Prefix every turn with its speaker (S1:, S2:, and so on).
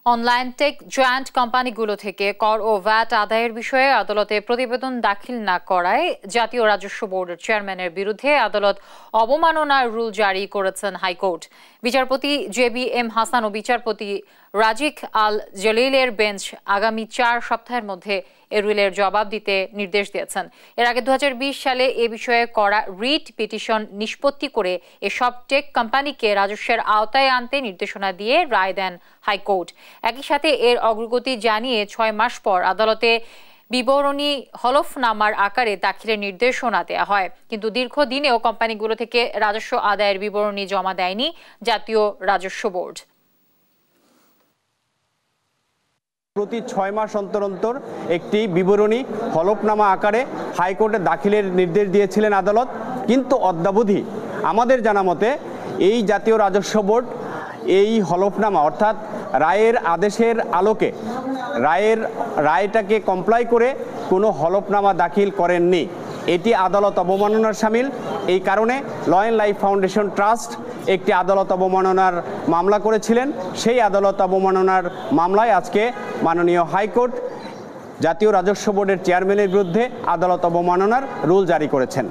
S1: Online take joint কোম্পানিগুলো থেকে কর ও ভ্যাট আদায়ের বিষয়ে আদালতে প্রতিবেদন দাখিল না করায় জাতীয় রাজস্ব বোর্ডের চেয়ারম্যানের বিরুদ্ধে আদালত অবমাননার রুল জারি করেছেন হাইকোর্ট। বিচারপতি JBM হাসান ও বিচারপতি রাজিক আল জলিলের বেঞ্চ আগামী 4 সপ্তাহের মধ্যে এ রুলের জবাব দিতে নির্দেশ দিয়েছেন। এর আগে 2020 সালে এ বিষয়ে করা রিট পিটিশন নিষ্পত্তি করে এসব টেক কোম্পানিকে রাজস্বের আওতায় আনতে নির্দেশনা দিয়ে রায় দেন হাইকোর্ট। একই সাথে এর অগ্রগতি জানিয়ে 6 মাস পর আদালতে বিবরণী হলফনামার আকারে দাখিলের নির্দেশনা দেওয়া হয়। কিন্তু দীর্ঘদিনেও কোম্পানিগুলো থেকে রাজস্ব আদায়ের বিবরণী জমা দেয়নি জাতীয় রাজস্ব বোর্ড।
S2: প্রতি 6 মাস অন্তর অন্তর একটি বিবরণী হলফনামা আকারে হাইকোর্টে দাখিলের নির্দেশ দিয়েছিলেন আদালত, কিন্তু অদ্যাবধি আমাদের জানা মতে এই জাতীয় রাজস্ব বোর্ড এই হলফনামা অর্থাৎ রায়ের আদেশের আলোকে রায়টাকে কমপ্লাই করে কোনো হলফনামা দাখিল করেননি। এটি আদালত অবমাননার শামিল। এই কারণে law and life foundation trust একটি আদালত অবমাননার মামলা করেছিলেন। সেই আদালত অবমাননার মামলায় আজকে মাননীয় হাইকোর্ট জাতীয় রাজস্ব বোর্ডের চেয়ারম্যানের বিরুদ্ধে আদালত অবমাননার রুল জারি করেছেন।